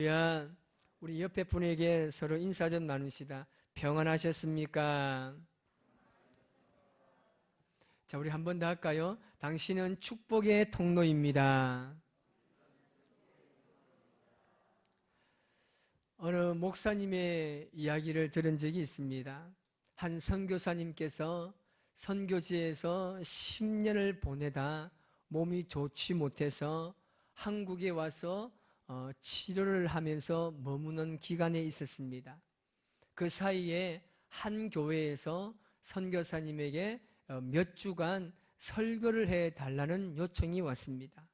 할렐루야. 우리 옆에 분에게 서로 인사 좀 나누시다. 평안하셨습니까? 자, 우리 한 번 더 할까요? 당신은 축복의 통로입니다. 어느 목사님의 이야기를 들은 적이 있습니다. 한 선교사님께서 선교지에서 10년을 보내다 몸이 좋지 못해서 한국에 와서 치료를 하면서 머무는 기간에 있었습니다. 그 사이에 한 교회에서 선교사님에게 몇 주간 설교를 해달라는 요청이 왔습니다.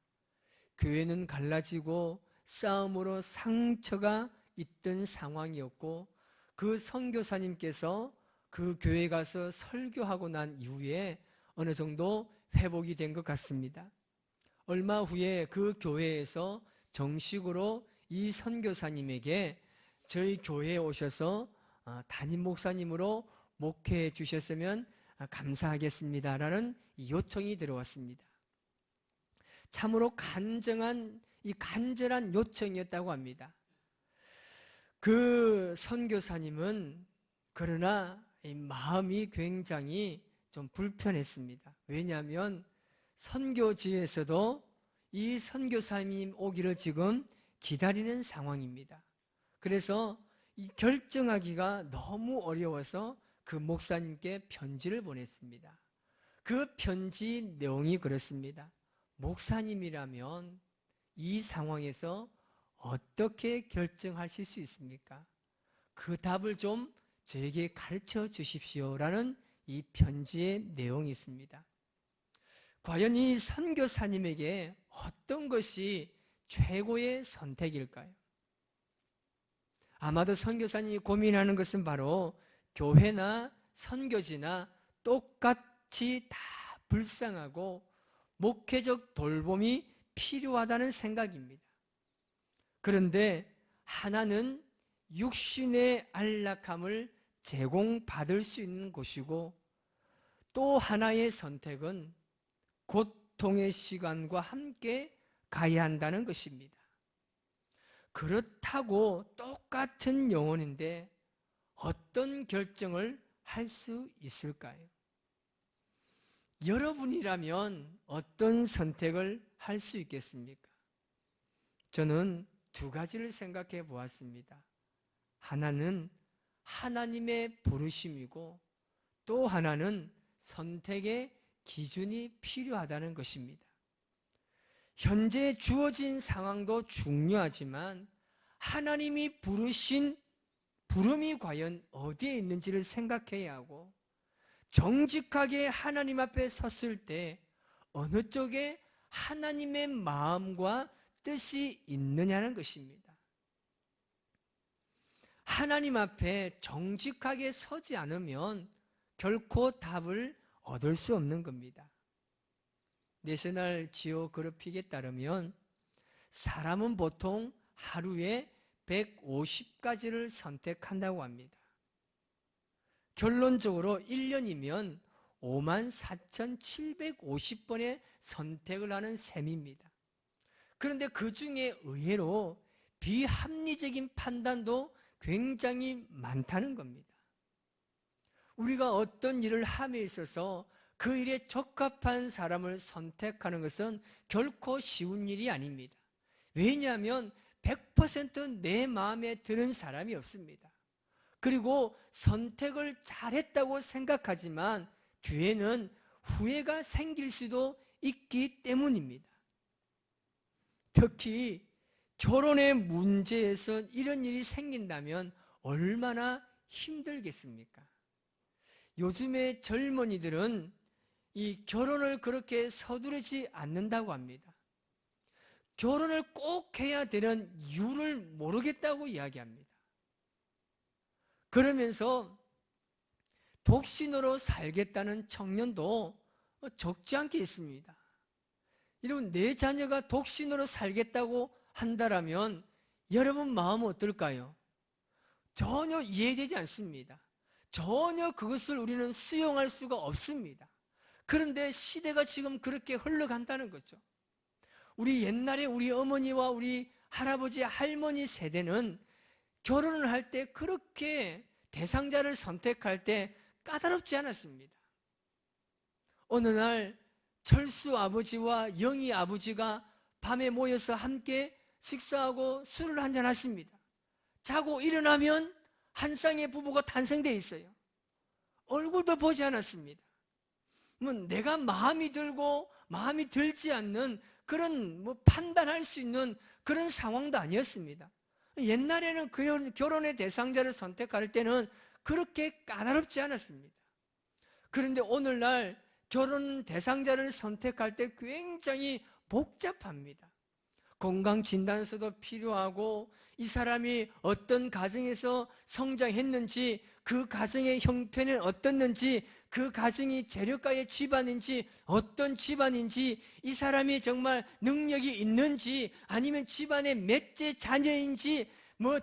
교회는 갈라지고 싸움으로 상처가 있던 상황이었고, 그 선교사님께서 그 교회 가서 설교하고 난 이후에 어느 정도 회복이 된 것 같습니다. 얼마 후에 그 교회에서 정식으로 이 선교사님에게 저희 교회에 오셔서 담임 목사님으로 목회해 주셨으면 감사하겠습니다라는 요청이 들어왔습니다. 참으로 간절한 요청이었다고 합니다. 그 선교사님은 그러나 마음이 굉장히 좀 불편했습니다. 왜냐하면 선교지에서도 이 선교사님 오기를 지금 기다리는 상황입니다. 그래서 이 결정하기가 너무 어려워서 그 목사님께 편지를 보냈습니다. 그 편지 내용이 그렇습니다. 목사님이라면 이 상황에서 어떻게 결정하실 수 있습니까? 그 답을 좀 저에게 가르쳐 주십시오라는 이 편지의 내용이 있습니다. 과연 이 선교사님에게 어떤 것이 최고의 선택일까요? 아마도 선교사님이 고민하는 것은 바로 교회나 선교지나 똑같이 다 불쌍하고 목회적 돌봄이 필요하다는 생각입니다. 그런데 하나는 육신의 안락함을 제공받을 수 있는 곳이고, 또 하나의 선택은 고통의 시간과 함께 가야 한다는 것입니다. 그렇다고 똑같은 영혼인데 어떤 결정을 할 수 있을까요? 여러분이라면 어떤 선택을 할 수 있겠습니까? 저는 두 가지를 생각해 보았습니다. 하나는 하나님의 부르심이고, 또 하나는 선택의 기준이 필요하다는 것입니다. 현재 주어진 상황도 중요하지만 하나님이 부르신 부름이 과연 어디에 있는지를 생각해야 하고, 정직하게 하나님 앞에 섰을 때 어느 쪽에 하나님의 마음과 뜻이 있느냐는 것입니다. 하나님 앞에 정직하게 서지 않으면 결코 답을 얻을 수 없는 겁니다. 내셔널 지오그래픽에 따르면 사람은 보통 하루에 150가지를 선택한다고 합니다. 결론적으로 1년이면 54,750번의 선택을 하는 셈입니다. 그런데 그 중에 의외로 비합리적인 판단도 굉장히 많다는 겁니다. 우리가 어떤 일을 함에 있어서 그 일에 적합한 사람을 선택하는 것은 결코 쉬운 일이 아닙니다. 왜냐하면 100% 내 마음에 드는 사람이 없습니다. 그리고 선택을 잘했다고 생각하지만 뒤에는 후회가 생길 수도 있기 때문입니다. 특히 결혼의 문제에서 이런 일이 생긴다면 얼마나 힘들겠습니까? 요즘의 젊은이들은 이 결혼을 그렇게 서두르지 않는다고 합니다. 결혼을 꼭 해야 되는 이유를 모르겠다고 이야기합니다. 그러면서 독신으로 살겠다는 청년도 적지 않게 있습니다. 여러분, 내 자녀가 독신으로 살겠다고 한다라면 여러분 마음은 어떨까요? 전혀 이해되지 않습니다. 전혀 그것을 우리는 수용할 수가 없습니다. 그런데 시대가 지금 그렇게 흘러간다는 거죠. 우리 옛날에 우리 어머니와 우리 할아버지, 할머니 세대는 결혼을 할 때 그렇게 대상자를 선택할 때 까다롭지 않았습니다. 어느 날 철수 아버지와 영희 아버지가 밤에 모여서 함께 식사하고 술을 한잔 하십니다. 자고 일어나면 한 쌍의 부부가 탄생되어 있어요. 얼굴도 보지 않았습니다. 내가 마음이 들고 마음이 들지 않는 그런 판단할 수 있는 그런 상황도 아니었습니다. 옛날에는 결혼의 대상자를 선택할 때는 그렇게 까다롭지 않았습니다. 그런데 오늘날 결혼 대상자를 선택할 때 굉장히 복잡합니다. 건강진단서도 필요하고 이 사람이 어떤 가정에서 성장했는지, 그 가정의 형편은 어떻는지, 그 가정이 재력가의 집안인지 어떤 집안인지, 이 사람이 정말 능력이 있는지 아니면 집안의 몇째 자녀인지,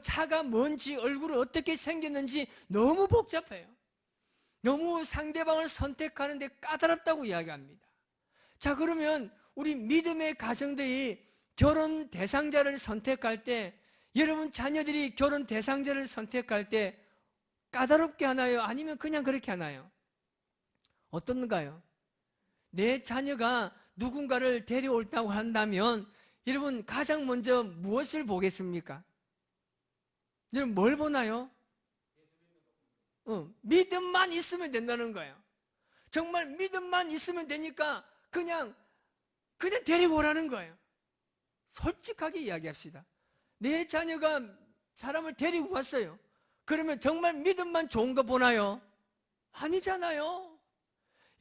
차가 뭔지, 얼굴이 어떻게 생겼는지 너무 복잡해요. 너무 상대방을 선택하는데 까다롭다고 이야기합니다. 자, 그러면 우리 믿음의 가정들이 결혼 대상자를 선택할 때, 여러분 자녀들이 결혼 대상자를 선택할 때 까다롭게 하나요? 아니면 그냥 그렇게 하나요? 어떤가요? 내 자녀가 누군가를 데려올다고 한다면 여러분 가장 먼저 무엇을 보겠습니까? 여러분 뭘 보나요? 믿음만 있으면 된다는 거예요. 정말 믿음만 있으면 되니까 그냥 데리고 오라는 거예요. 솔직하게 이야기합시다. 내 자녀가 사람을 데리고 왔어요. 그러면 정말 믿음만 좋은 거 보나요? 아니잖아요.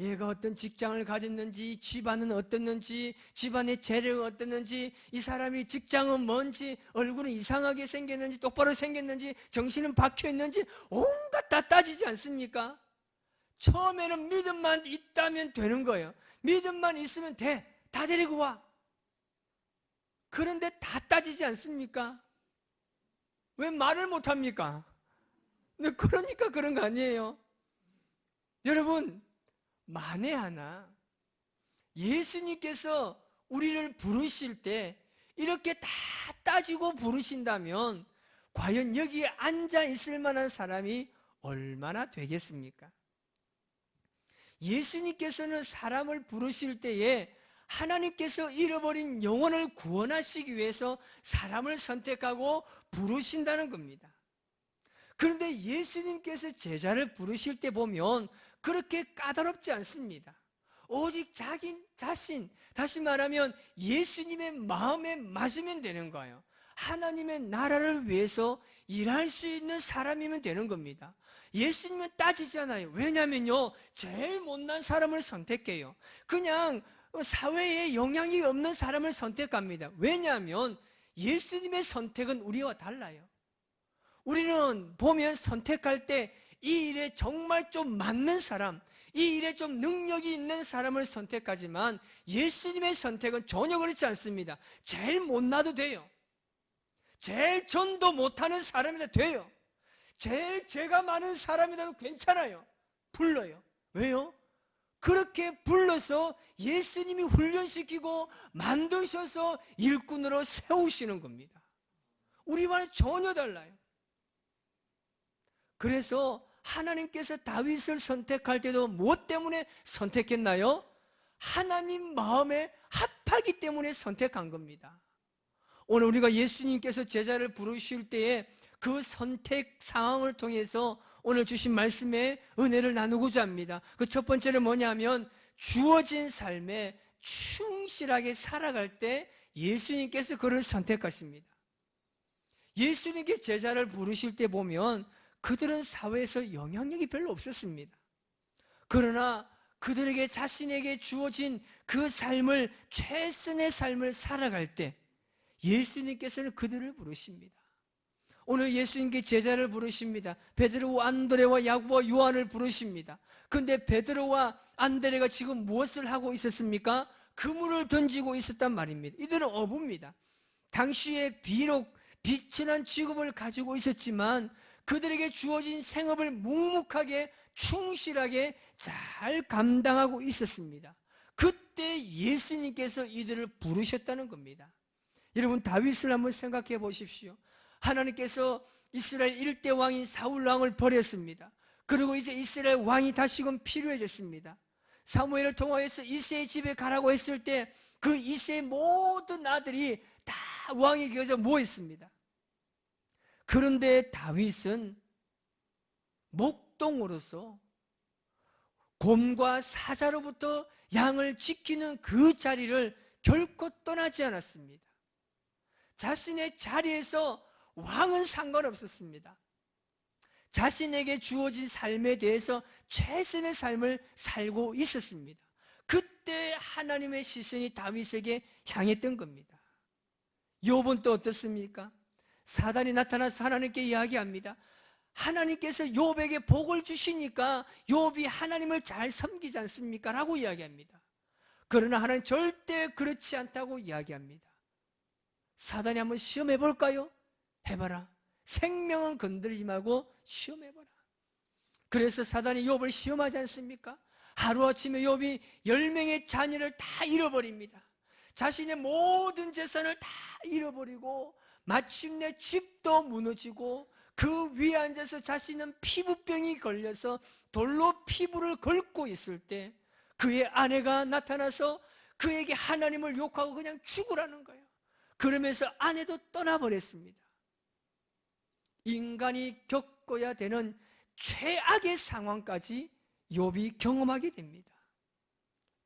얘가 어떤 직장을 가졌는지, 집안은 어떻는지, 집안의 재력은 어떻는지, 이 사람이 직장은 뭔지, 얼굴은 이상하게 생겼는지, 똑바로 생겼는지, 정신은 박혀있는지 온갖 다 따지지 않습니까? 처음에는 믿음만 있다면 되는 거예요. 믿음만 있으면 돼. 다 데리고 와. 그런데 다 따지지 않습니까? 왜 말을 못합니까? 그러니까 그런 거 아니에요. 여러분, 만에 하나 예수님께서 우리를 부르실 때 이렇게 다 따지고 부르신다면 과연 여기에 앉아 있을 만한 사람이 얼마나 되겠습니까? 예수님께서는 사람을 부르실 때에 하나님께서 잃어버린 영혼을 구원하시기 위해서 사람을 선택하고 부르신다는 겁니다. 그런데 예수님께서 제자를 부르실 때 보면 그렇게 까다롭지 않습니다. 오직 자기 자신, 다시 말하면 예수님의 마음에 맞으면 되는 거예요. 하나님의 나라를 위해서 일할 수 있는 사람이면 되는 겁니다. 예수님은 따지잖아요. 왜냐면요, 제일 못난 사람을 선택해요. 그냥 사회에 영향이 없는 사람을 선택합니다. 왜냐하면 예수님의 선택은 우리와 달라요. 우리는 보면 선택할 때 이 일에 정말 좀 맞는 사람, 이 일에 좀 능력이 있는 사람을 선택하지만 예수님의 선택은 전혀 그렇지 않습니다. 제일 못나도 돼요. 제일 전도 못하는 사람이라도 돼요. 제일 죄가 많은 사람이라도 괜찮아요. 불러요. 왜요? 그렇게 불러서 예수님이 훈련시키고 만드셔서 일꾼으로 세우시는 겁니다. 우리와는 전혀 달라요. 그래서 하나님께서 다윗을 선택할 때도 무엇 때문에 선택했나요? 하나님 마음에 합하기 때문에 선택한 겁니다. 오늘 우리가 예수님께서 제자를 부르실 때에 그 선택 상황을 통해서 오늘 주신 말씀에 은혜를 나누고자 합니다. 그 첫 번째는 뭐냐면 주어진 삶에 충실하게 살아갈 때 예수님께서 그를 선택하십니다. 예수님께 제자를 부르실 때 보면 그들은 사회에서 영향력이 별로 없었습니다. 그러나 그들에게 자신에게 주어진 그 삶을, 최선의 삶을 살아갈 때 예수님께서는 그들을 부르십니다. 오늘 예수님께 제자를 부르십니다. 베드로와 안드레와 야고보와 요한을 부르십니다. 그런데 베드로와 안드레가 지금 무엇을 하고 있었습니까? 그물을 던지고 있었단 말입니다. 이들은 어부입니다. 당시에 비록 비천한 직업을 가지고 있었지만 그들에게 주어진 생업을 묵묵하게 충실하게 잘 감당하고 있었습니다. 그때 예수님께서 이들을 부르셨다는 겁니다. 여러분, 다윗을 한번 생각해 보십시오. 하나님께서 이스라엘 1대 왕인 사울 왕을 버렸습니다. 그리고 이제 이스라엘 왕이 다시금 필요해졌습니다. 사무엘을 통하여서 이새의 집에 가라고 했을 때 그 이새의 모든 아들이 다 왕이 곁에 모였습니다. 그런데 다윗은 목동으로서 곰과 사자로부터 양을 지키는 그 자리를 결코 떠나지 않았습니다. 자신의 자리에서 왕은 상관없었습니다. 자신에게 주어진 삶에 대해서 최선의 삶을 살고 있었습니다. 그때 하나님의 시선이 다윗에게 향했던 겁니다. 욥은 또 어떻습니까? 사단이 나타나서 하나님께 이야기합니다. 하나님께서 욥에게 복을 주시니까 욥이 하나님을 잘 섬기지 않습니까? 라고 이야기합니다. 그러나 하나님 절대 그렇지 않다고 이야기합니다. 사단이 한번 시험해 볼까요? 해봐라. 생명은 건드리지 말고 시험해봐라. 그래서 사단이 욥을 시험하지 않습니까? 하루아침에 욥이 10명의 자녀를 다 잃어버립니다. 자신의 모든 재산을 다 잃어버리고 마침내 집도 무너지고 그 위에 앉아서 자신은 피부병이 걸려서 돌로 피부를 긁고 있을 때 그의 아내가 나타나서 그에게 하나님을 욕하고 그냥 죽으라는 거예요. 그러면서 아내도 떠나버렸습니다. 인간이 겪어야 되는 최악의 상황까지 욥이 경험하게 됩니다.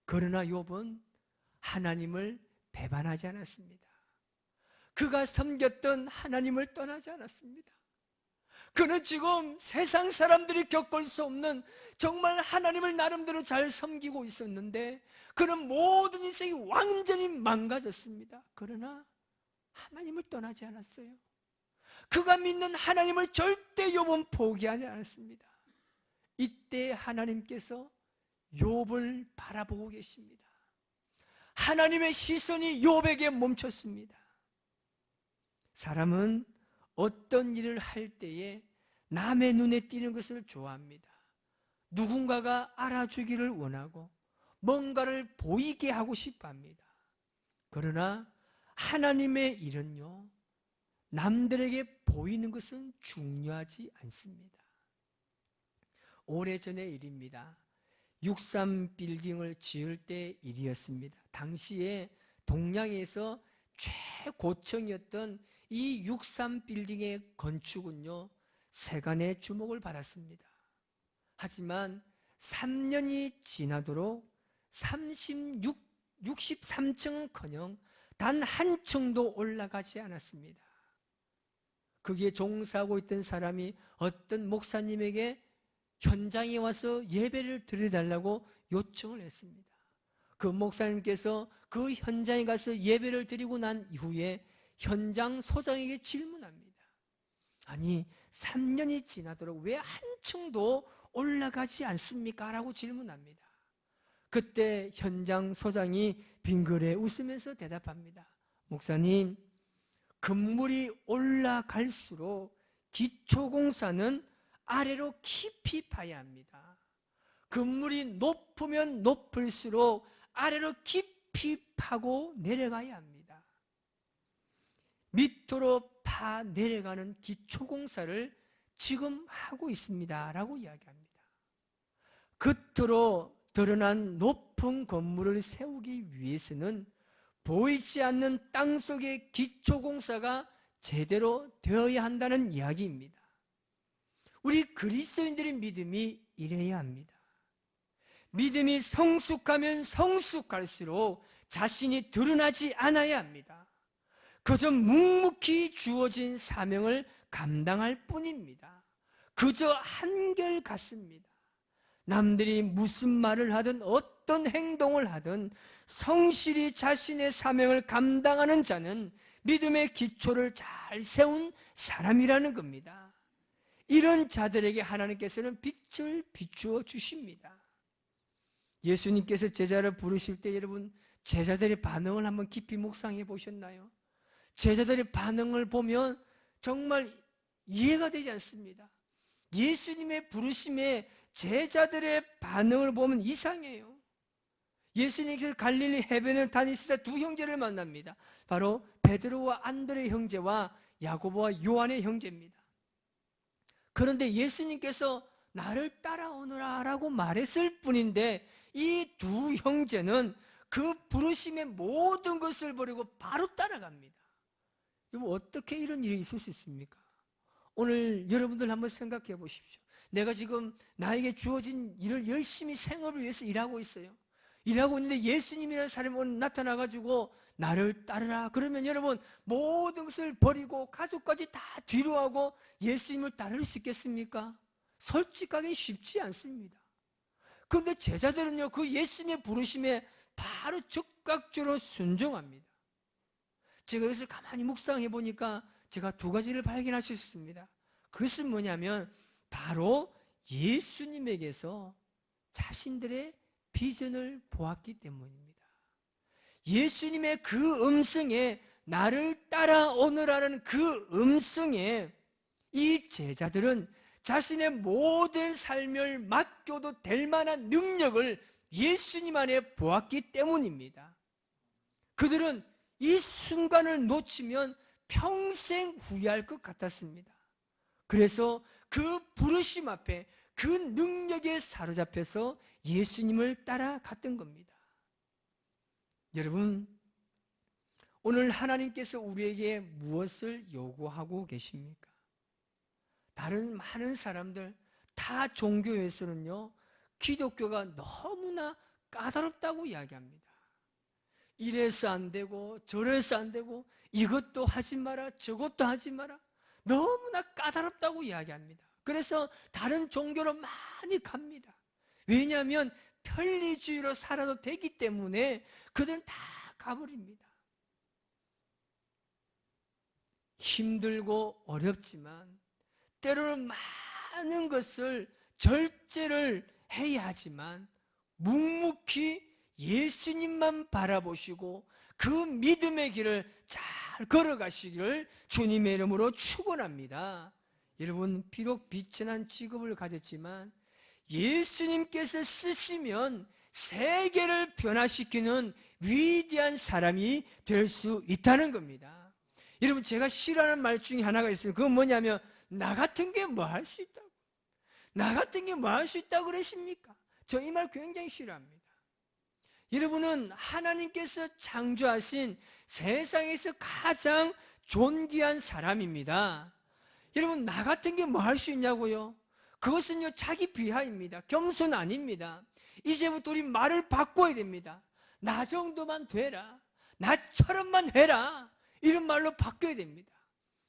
그러나 욥은 하나님을 배반하지 않았습니다. 그가 섬겼던 하나님을 떠나지 않았습니다. 그는 지금 세상 사람들이 겪을 수 없는 정말 하나님을 나름대로 잘 섬기고 있었는데 그는 모든 인생이 완전히 망가졌습니다. 그러나 하나님을 떠나지 않았어요. 그가 믿는 하나님을 절대 욥은 포기하지 않았습니다. 이때 하나님께서 욥을 바라보고 계십니다. 하나님의 시선이 욥에게 멈췄습니다. 사람은 어떤 일을 할 때에 남의 눈에 띄는 것을 좋아합니다. 누군가가 알아주기를 원하고 뭔가를 보이게 하고 싶어 합니다. 그러나 하나님의 일은요, 남들에게 보이는 것은 중요하지 않습니다. 오래전의 일입니다. 63빌딩을 지을 때 일이었습니다. 당시에 동양에서 최고층이었던 이 63빌딩의 건축은요, 세간의 주목을 받았습니다. 하지만 3년이 지나도록 63층은커녕 단 한 층도 올라가지 않았습니다. 거기에 종사하고 있던 사람이 어떤 목사님에게 현장에 와서 예배를 드려달라고 요청을 했습니다. 그 목사님께서 그 현장에 가서 예배를 드리고 난 이후에 현장 소장에게 질문합니다. 아니, 3년이 지나도록 왜 한 층도 올라가지 않습니까? 라고 질문합니다. 그때 현장 소장이 빙그레 웃으면서 대답합니다. 목사님, 건물이 올라갈수록 기초공사는 아래로 깊이 파야 합니다. 건물이 높으면 높을수록 아래로 깊이 파고 내려가야 합니다. 밑으로 파 내려가는 기초공사를 지금 하고 있습니다. 라고 이야기합니다. 겉으로 드러난 높은 건물을 세우기 위해서는 보이지 않는 땅속의 기초공사가 제대로 되어야 한다는 이야기입니다. 우리 그리스도인들의 믿음이 이래야 합니다. 믿음이 성숙하면 성숙할수록 자신이 드러나지 않아야 합니다. 그저 묵묵히 주어진 사명을 감당할 뿐입니다. 그저 한결같습니다. 남들이 무슨 말을 하든 어떤 행동을 하든 성실히 자신의 사명을 감당하는 자는 믿음의 기초를 잘 세운 사람이라는 겁니다. 이런 자들에게 하나님께서는 빛을 비추어 주십니다. 예수님께서 제자를 부르실 때 여러분, 제자들의 반응을 한번 깊이 묵상해 보셨나요? 제자들의 반응을 보면 정말 이해가 되지 않습니다. 예수님의 부르심에 제자들의 반응을 보면 이상해요. 예수님께서 갈릴리 해변을 다니시다 두 형제를 만납니다. 바로 베드로와 안드레 형제와 야고보와 요한의 형제입니다. 그런데 예수님께서 나를 따라오너라 라고 말했을 뿐인데 이 두 형제는 그 부르심의 모든 것을 버리고 바로 따라갑니다. 여러분, 어떻게 이런 일이 있을 수 있습니까? 오늘 여러분들 한번 생각해 보십시오. 내가 지금 나에게 주어진 일을 열심히 생업을 위해서 일하고 있어요. 일하고 있는데 예수님이라는 사람이 오늘 나타나가지고 나를 따르라 그러면 여러분, 모든 것을 버리고 가족까지 다 뒤로 하고 예수님을 따를 수 있겠습니까? 솔직하게 쉽지 않습니다. 그런데 제자들은요, 그 예수님의 부르심에 바로 즉각적으로 순종합니다. 제가 여기서 가만히 묵상해 보니까 제가 두 가지를 발견할 수 있습니다. 그것은 뭐냐면 바로 예수님에게서 자신들의 비전을 보았기 때문입니다. 예수님의 그 음성에, 나를 따라오너라는 그 음성에 이 제자들은 자신의 모든 삶을 맡겨도 될 만한 능력을 예수님 안에 보았기 때문입니다. 그들은 이 순간을 놓치면 평생 후회할 것 같았습니다. 그래서 그 부르심 앞에, 그 능력에 사로잡혀서 예수님을 따라갔던 겁니다. 여러분, 오늘 하나님께서 우리에게 무엇을 요구하고 계십니까? 다른 많은 사람들, 타 종교에서는요, 기독교가 너무나 까다롭다고 이야기합니다. 이래서 안 되고 저래서 안 되고 이것도 하지 마라 저것도 하지 마라, 너무나 까다롭다고 이야기합니다. 그래서 다른 종교로 많이 갑니다. 왜냐하면 편리주의로 살아도 되기 때문에 그들은 다 가버립니다. 힘들고 어렵지만 때로는 많은 것을 절제를 해야 하지만 묵묵히 예수님만 바라보시고 그 믿음의 길을 잘 걸어가시기를 주님의 이름으로 축원합니다. 여러분, 비록 비천한 직업을 가졌지만 예수님께서 쓰시면 세계를 변화시키는 위대한 사람이 될 수 있다는 겁니다. 여러분, 제가 싫어하는 말 중에 하나가 있어요. 그건 뭐냐면 나 같은 게 뭐 할 수 있다고, 나 같은 게 뭐 할 수 있다고 그러십니까? 저 이 말 굉장히 싫어합니다. 여러분은 하나님께서 창조하신 세상에서 가장 존귀한 사람입니다. 여러분, 나 같은 게 뭐 할 수 있냐고요? 그것은요, 자기 비하입니다. 겸손 아닙니다. 이제부터 우리 말을 바꿔야 됩니다. 나 정도만 되라, 나처럼만 해라, 이런 말로 바뀌어야 됩니다.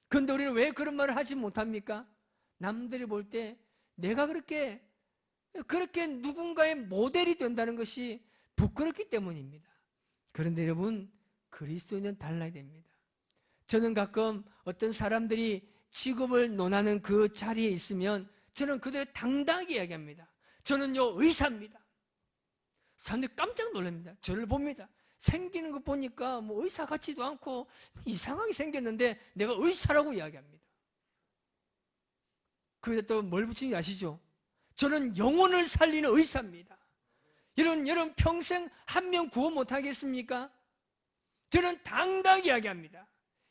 그런데 우리는 왜 그런 말을 하지 못합니까? 남들이 볼 때 내가 그렇게 누군가의 모델이 된다는 것이 부끄럽기 때문입니다. 그런데 여러분, 그리스도인은 달라야 됩니다. 저는 가끔 어떤 사람들이 직업을 논하는 그 자리에 있으면 저는 그들을 당당하게 이야기합니다. 저는요, 의사입니다. 사람들이 깜짝 놀랍니다. 저를 봅니다. 생기는 거 보니까 뭐 의사 같지도 않고 이상하게 생겼는데 내가 의사라고 이야기합니다. 거기다 또 뭘 붙이는지 아시죠? 저는 영혼을 살리는 의사입니다. 여러분 평생 한 명 구원 못하겠습니까? 저는 당당히 이야기합니다.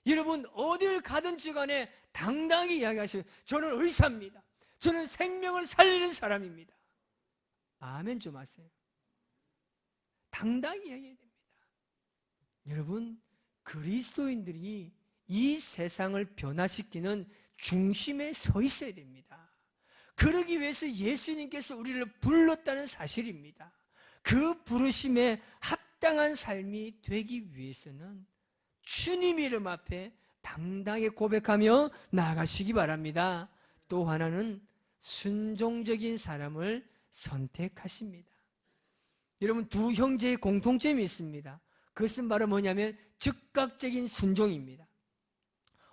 여러분, 어딜 가든지 간에 당당히 이야기하세요. 저는 의사입니다. 저는 생명을 살리는 사람입니다. 아멘 좀 하세요. 당당히 이야기해야 됩니다. 여러분, 그리스도인들이 이 세상을 변화시키는 중심에 서 있어야 됩니다. 그러기 위해서 예수님께서 우리를 불렀다는 사실입니다. 그 부르심에 합당한 삶이 되기 위해서는 주님 이름 앞에 당당하게 고백하며 나아가시기 바랍니다. 또 하나는 순종적인 사람을 선택하십니다. 여러분, 두 형제의 공통점이 있습니다. 그것은 바로 뭐냐면 즉각적인 순종입니다.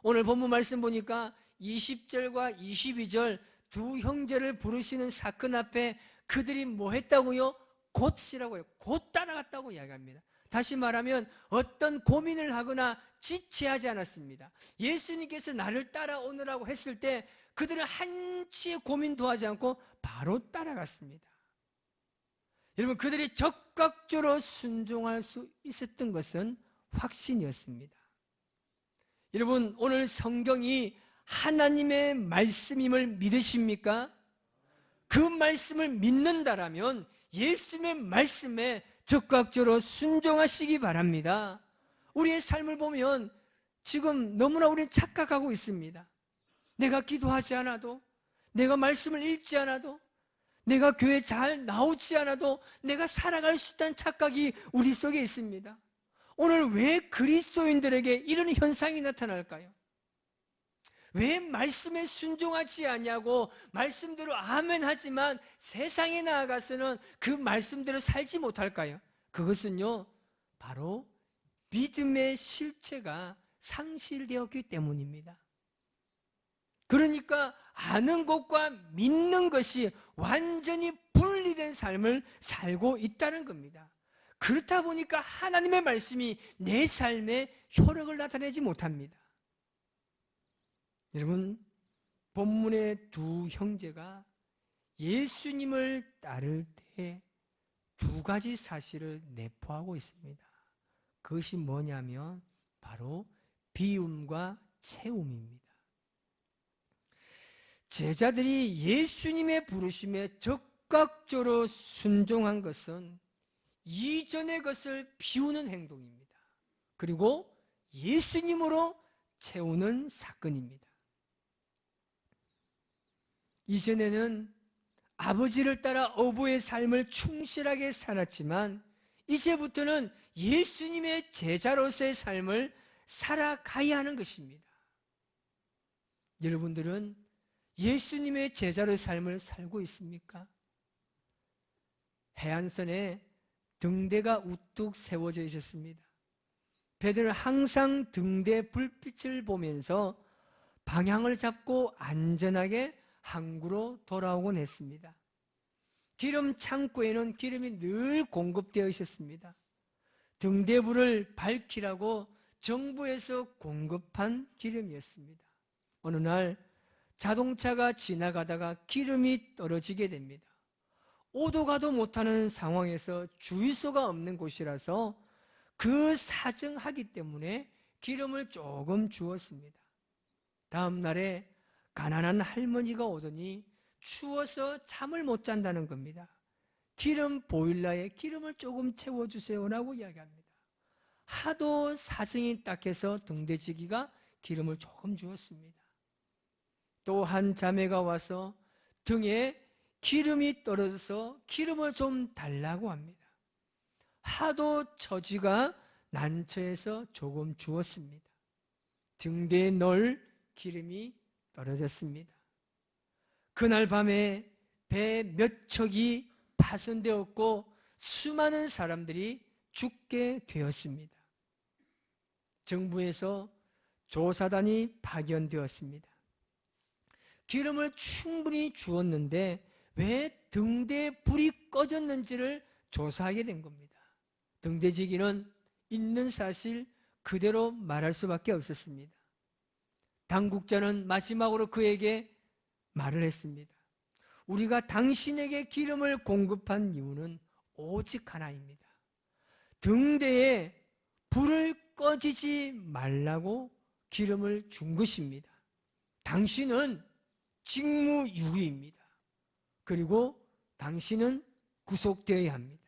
오늘 본문 말씀 보니까 20절과 22절 두 형제를 부르시는 사건 앞에 그들이 뭐 했다고요? 곧이라고 해요. 곧 따라갔다고 이야기합니다. 다시 말하면 어떤 고민을 하거나 지체하지 않았습니다. 예수님께서 나를 따라오느라고 했을 때 그들은 한치의 고민도 하지 않고 바로 따라갔습니다. 여러분, 그들이 적극적으로 순종할 수 있었던 것은 확신이었습니다. 여러분, 오늘 성경이 하나님의 말씀임을 믿으십니까? 그 말씀을 믿는다라면 예수님의 말씀에 적극적으로 순종하시기 바랍니다. 우리의 삶을 보면 지금 너무나 우리는 착각하고 있습니다. 내가 기도하지 않아도, 내가 말씀을 읽지 않아도, 내가 교회 잘 나오지 않아도 내가 살아갈 수 있다는 착각이 우리 속에 있습니다. 오늘 왜 그리스도인들에게 이런 현상이 나타날까요? 왜 말씀에 순종하지 않냐고 말씀대로 아멘 하지만 세상에 나아가서는 그 말씀대로 살지 못할까요? 그것은요, 바로 믿음의 실체가 상실되었기 때문입니다. 그러니까 아는 것과 믿는 것이 완전히 분리된 삶을 살고 있다는 겁니다. 그렇다 보니까 하나님의 말씀이 내 삶에 효력을 나타내지 못합니다. 여러분, 본문의 두 형제가 예수님을 따를 때 두 가지 사실을 내포하고 있습니다. 그것이 뭐냐면 바로 비움과 채움입니다. 제자들이 예수님의 부르심에 적극적으로 순종한 것은 이전의 것을 비우는 행동입니다. 그리고 예수님으로 채우는 사건입니다. 이전에는 아버지를 따라 어부의 삶을 충실하게 살았지만 이제부터는 예수님의 제자로서의 삶을 살아가야 하는 것입니다. 여러분들은 예수님의 제자로의 삶을 살고 있습니까? 해안선에 등대가 우뚝 세워져 있었습니다. 베드로는 항상 등대 불빛을 보면서 방향을 잡고 안전하게 항구로 돌아오곤 했습니다. 기름 창고에는 기름이 늘 공급되어 있었습니다. 등대불을 밝히라고 정부에서 공급한 기름이었습니다. 어느 날 자동차가 지나가다가 기름이 떨어지게 됩니다. 오도 가도 못하는 상황에서 주유소가 없는 곳이라서 그 사정하기 때문에 기름을 조금 주었습니다. 다음 날에 가난한 할머니가 오더니 추워서 잠을 못 잔다는 겁니다. 기름 보일러에 기름을 조금 채워주세요라고 이야기합니다. 하도 사정이 딱해서 등대지기가 기름을 조금 주었습니다. 또 한 자매가 와서 등에 기름이 떨어져서 기름을 좀 달라고 합니다. 하도 처지가 난처해서 조금 주었습니다. 등대에 넣을 기름이 떨어졌습니다. 그날 밤에 배 몇 척이 파손되었고 수많은 사람들이 죽게 되었습니다. 정부에서 조사단이 파견되었습니다. 기름을 충분히 주었는데 왜 등대에 불이 꺼졌는지를 조사하게 된 겁니다. 등대지기는 있는 사실 그대로 말할 수밖에 없었습니다. 당국자는 마지막으로 그에게 말을 했습니다. 우리가 당신에게 기름을 공급한 이유는 오직 하나입니다. 등대에 불을 꺼지지 말라고 기름을 준 것입니다. 당신은 직무유기입니다. 그리고 당신은 구속되어야 합니다.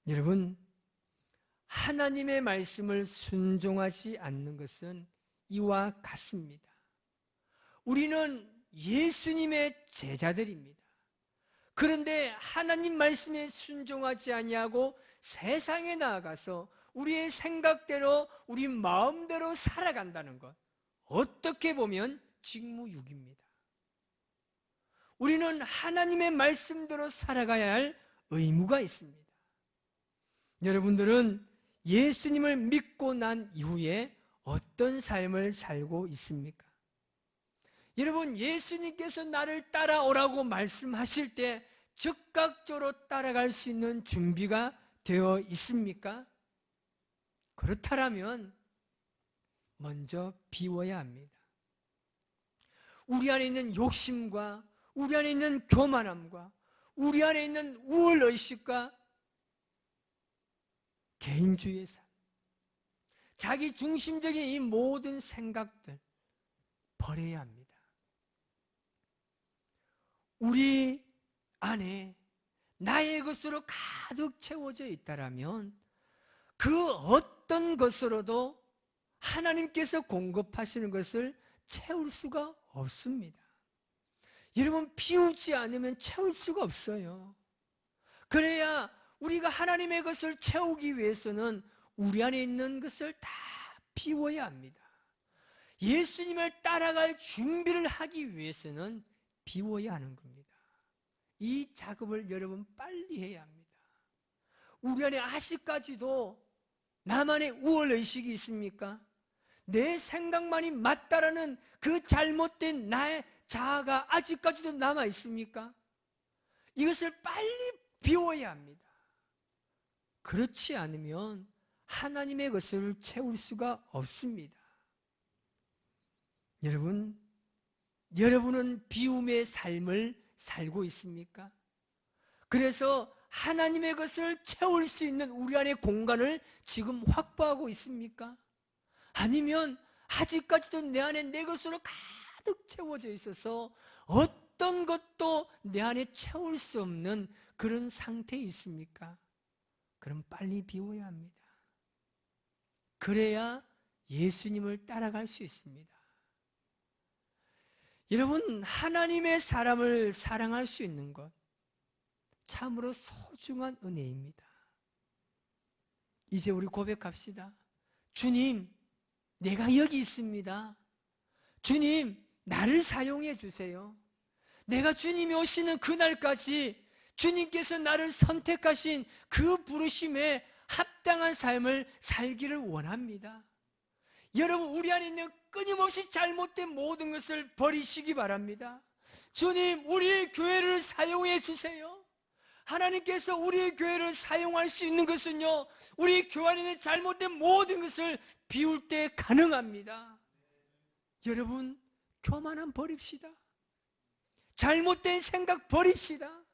여러분, 하나님의 말씀을 순종하지 않는 것은 이와 같습니다. 우리는 예수님의 제자들입니다. 그런데 하나님 말씀에 순종하지 아니하고 세상에 나아가서 우리의 생각대로 우리 마음대로 살아간다는 것, 어떻게 보면 직무유기입니다. 우리는 하나님의 말씀대로 살아가야 할 의무가 있습니다. 여러분들은 예수님을 믿고 난 이후에 어떤 삶을 살고 있습니까? 여러분, 예수님께서 나를 따라오라고 말씀하실 때 즉각적으로 따라갈 수 있는 준비가 되어 있습니까? 그렇다면 먼저 비워야 합니다. 우리 안에 있는 욕심과 우리 안에 있는 교만함과 우리 안에 있는 우월의식과 개인주의의 삶, 자기 중심적인 이 모든 생각들 버려야 합니다. 우리 안에 나의 것으로 가득 채워져 있다라면 그 어떤 것으로도 하나님께서 공급하시는 것을 채울 수가 없습니다. 여러분, 비우지 않으면 채울 수가 없어요. 그래야 우리가 하나님의 것을 채우기 위해서는 우리 안에 있는 것을 다 비워야 합니다. 예수님을 따라갈 준비를 하기 위해서는 비워야 하는 겁니다. 이 작업을 여러분 빨리 해야 합니다. 우리 안에 아직까지도 나만의 우월의식이 있습니까? 내 생각만이 맞다라는 그 잘못된 나의 자아가 아직까지도 남아 있습니까? 이것을 빨리 비워야 합니다. 그렇지 않으면 하나님의 것을 채울 수가 없습니다. 여러분은 비움의 삶을 살고 있습니까? 그래서 하나님의 것을 채울 수 있는 우리 안의 공간을 지금 확보하고 있습니까? 아니면 아직까지도 내 안에 내 것으로 가득 채워져 있어서 어떤 것도 내 안에 채울 수 없는 그런 상태에 있습니까? 그럼 빨리 비워야 합니다. 그래야 예수님을 따라갈 수 있습니다. 여러분, 하나님의 사람을 사랑할 수 있는 것 참으로 소중한 은혜입니다. 이제 우리 고백합시다. 주님, 내가 여기 있습니다. 주님, 나를 사용해 주세요. 내가 주님이 오시는 그날까지 주님께서 나를 선택하신 그 부르심에 합당한 삶을 살기를 원합니다. 여러분, 우리 안에 있는 끊임없이 잘못된 모든 것을 버리시기 바랍니다. 주님, 우리의 교회를 사용해 주세요. 하나님께서 우리의 교회를 사용할 수 있는 것은요, 우리 교회 안에 있는 잘못된 모든 것을 비울 때 가능합니다. 여러분, 교만함 버립시다. 잘못된 생각 버립시다.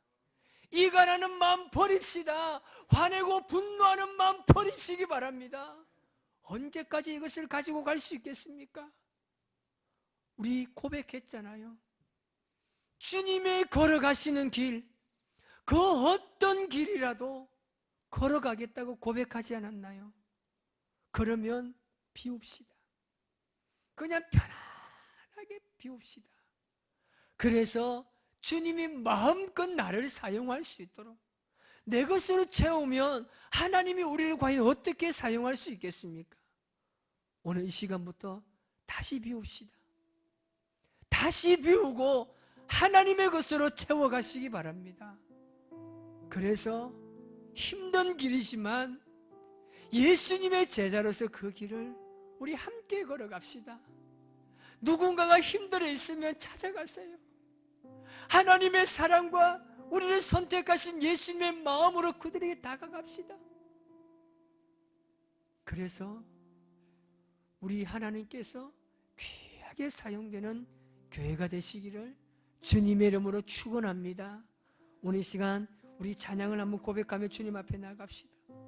이간하는 마음 버립시다. 화내고 분노하는 마음 버리시기 바랍니다. 언제까지 이것을 가지고 갈 수 있겠습니까? 우리 고백했잖아요. 주님의 걸어가시는 길, 그 어떤 길이라도 걸어가겠다고 고백하지 않았나요? 그러면 비웁시다. 그냥 편안하게 비웁시다. 그래서 주님이 마음껏 나를 사용할 수 있도록, 내 것으로 채우면 하나님이 우리를 과연 어떻게 사용할 수 있겠습니까? 오늘 이 시간부터 다시 비웁시다. 다시 비우고 하나님의 것으로 채워가시기 바랍니다. 그래서 힘든 길이지만 예수님의 제자로서 그 길을 우리 함께 걸어갑시다. 누군가가 힘들어 있으면 찾아가세요. 하나님의 사랑과 우리를 선택하신 예수님의 마음으로 그들에게 다가갑시다. 그래서 우리 하나님께서 귀하게 사용되는 교회가 되시기를 주님의 이름으로 축원합니다. 오늘 이 시간 우리 찬양을 한번 고백하며 주님 앞에 나갑시다.